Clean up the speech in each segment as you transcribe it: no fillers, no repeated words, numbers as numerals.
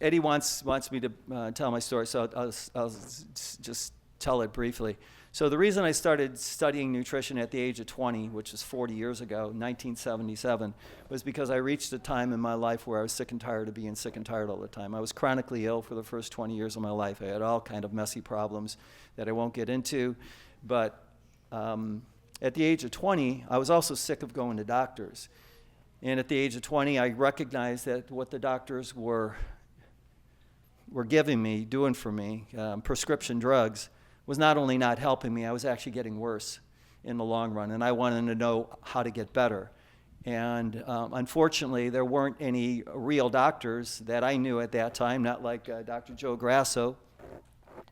Eddie wants me to tell my story, so I'll just tell it briefly. So the reason I started studying nutrition at the age of 20, which was 40 years ago, 1977, was because I reached a time in my life where I was sick and tired of being sick and tired all the time. I was chronically ill for the first 20 years of my life. I had all kind of messy problems that I won't get into, but at the age of 20, I was also sick of going to doctors. And at the age of 20, I recognized that what the doctors were giving me, doing for me, prescription drugs, was not only not helping me, I was actually getting worse in the long run, and I wanted to know how to get better. And unfortunately, there weren't any real doctors that I knew at that time, not like Dr. Joe Grasso,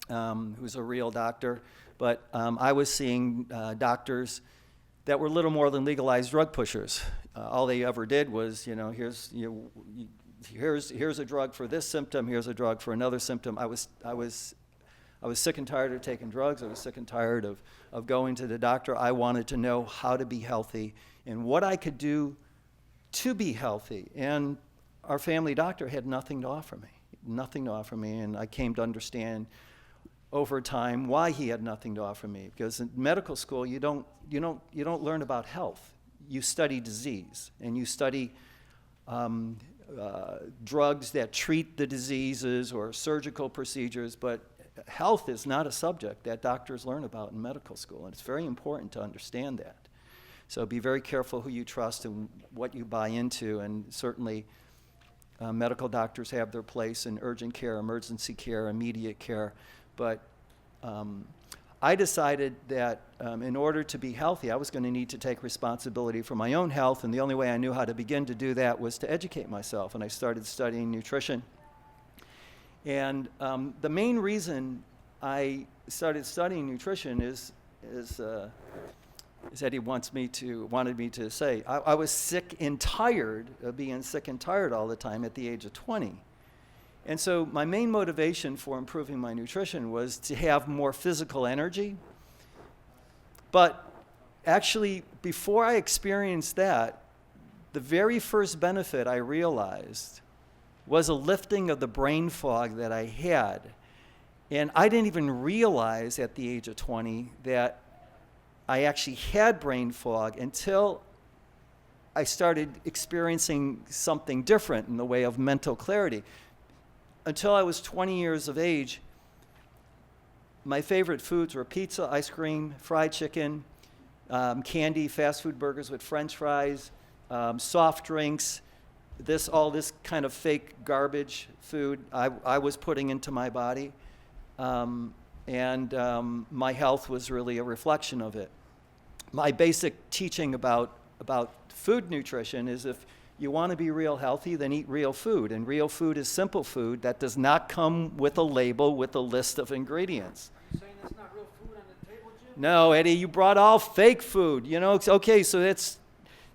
who's a real doctor, but I was seeing doctors that were little more than legalized drug pushers. All they ever did was, here's a drug for this symptom, here's a drug for another symptom. I was sick and tired of taking drugs. I was sick and tired of going to the doctor. I wanted to know how to be healthy and what I could do to be healthy. And our family doctor had nothing to offer me, and I came to understand over time why he had nothing to offer me. Because in medical school, you don't learn about health. You study disease, and you study drugs that treat the diseases or surgical procedures, but health is not a subject that doctors learn about in medical school, and it's very important to understand that. So be very careful who you trust and what you buy into, and certainly medical doctors have their place in urgent care, emergency care, immediate care, but I decided that in order to be healthy, I was going to need to take responsibility for my own health, and the only way I knew how to begin to do that was to educate myself, and I started studying nutrition. And the main reason I started studying nutrition is Eddie wanted me to say, I was sick and tired of being sick and tired all the time at the age of 20. And so my main motivation for improving my nutrition was to have more physical energy. But actually, before I experienced that, the very first benefit I realized was a lifting of the brain fog that I had. And I didn't even realize at the age of 20 that I actually had brain fog until I started experiencing something different in the way of mental clarity. Until I was 20 years of age, my favorite foods were pizza, ice cream, fried chicken, candy, fast food burgers with French fries, soft drinks, all this kind of fake garbage food I was putting into my body, and my health was really a reflection of it. My basic teaching about food nutrition is if you want to be real healthy, then eat real food, and real food is simple food that does not come with a label with a list of ingredients. Are you saying that's not real food on the table, Jim? No, Eddie, you brought all fake food. It's okay, so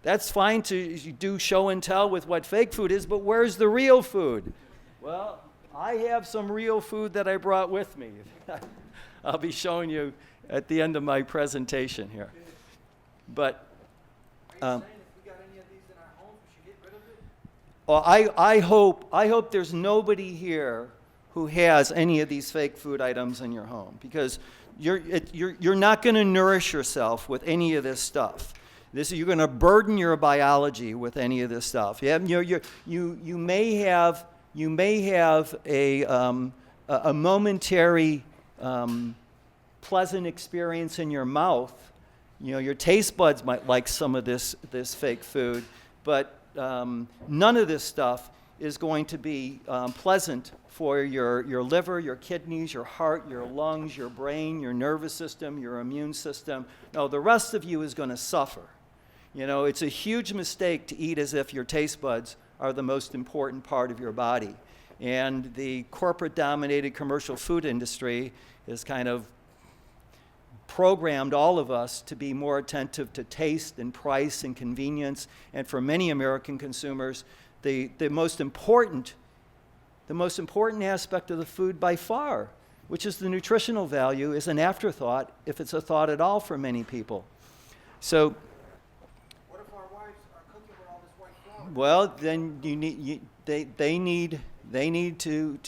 that's fine to do show and tell with what fake food is, but where's the real food? Well, I have some real food that I brought with me. I'll be showing you at the end of my presentation here. But are you saying if we got any of these in our homes, we should get rid of it? Well, I hope there's nobody here who has any of these fake food items in your home, because you're not going to nourish yourself with any of this stuff. You're going to burden your biology with any of this stuff. You may have a momentary pleasant experience in your mouth. Your taste buds might like some of this fake food, but none of this stuff is going to be pleasant for your liver, your kidneys, your heart, your lungs, your brain, your nervous system, your immune system. No, the rest of you is going to suffer. It's a huge mistake to eat as if your taste buds are the most important part of your body. And the corporate-dominated commercial food industry has kind of programmed all of us to be more attentive to taste and price and convenience. And for many American consumers, the most important aspect of the food by far, which is the nutritional value, is an afterthought, if it's a thought at all for many people. So, what if our wives are cooking with all this white flour? well, then they need They need to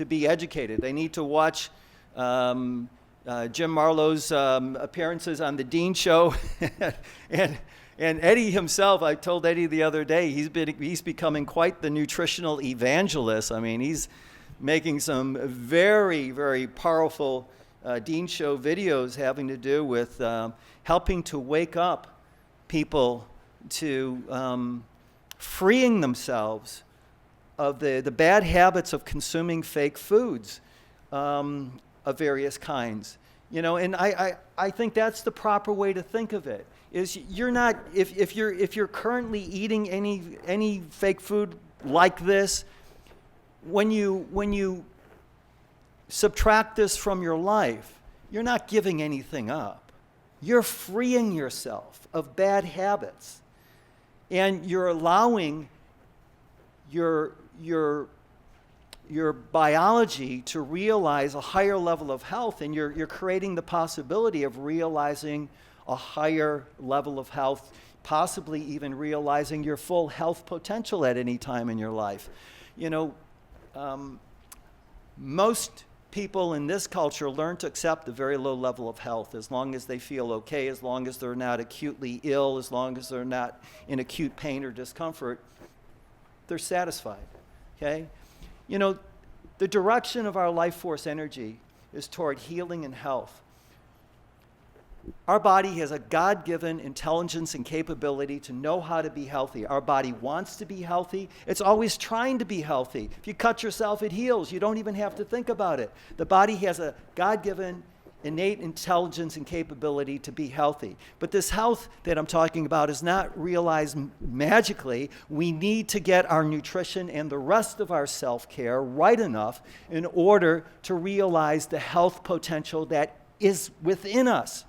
be educated. They need to watch Jim Marlowe's appearances on the Dean Show, and Eddie himself. I told Eddie the other day he's becoming quite the nutritional evangelist. I mean, he's making some very, very powerful Dean Show videos having to do with helping to wake up people to freeing themselves of the bad habits of consuming fake foods of various kinds. You know, and I think that's the proper way to think of it. Is you're not, if you're currently eating any fake food like this, when you subtract this from your life, you're not giving anything up. You're freeing yourself of bad habits, and you're allowing your biology to realize a higher level of health, and you're creating the possibility of realizing a higher level of health, possibly even realizing your full health potential at any time in your life. You know, most people in this culture learn to accept a very low level of health as long as they feel okay, as long as they're not acutely ill, as long as they're not in acute pain or discomfort, they're satisfied, okay? You know, the direction of our life force energy is toward healing and health. Our body has a God-given intelligence and capability to know how to be healthy. Our body wants to be healthy. It's always trying to be healthy. If you cut yourself, it heals. You don't even have to think about it. The body has a God-given innate intelligence and capability to be healthy. But this health that I'm talking about is not realized magically. We need to get our nutrition and the rest of our self-care right enough in order to realize the health potential that is within us.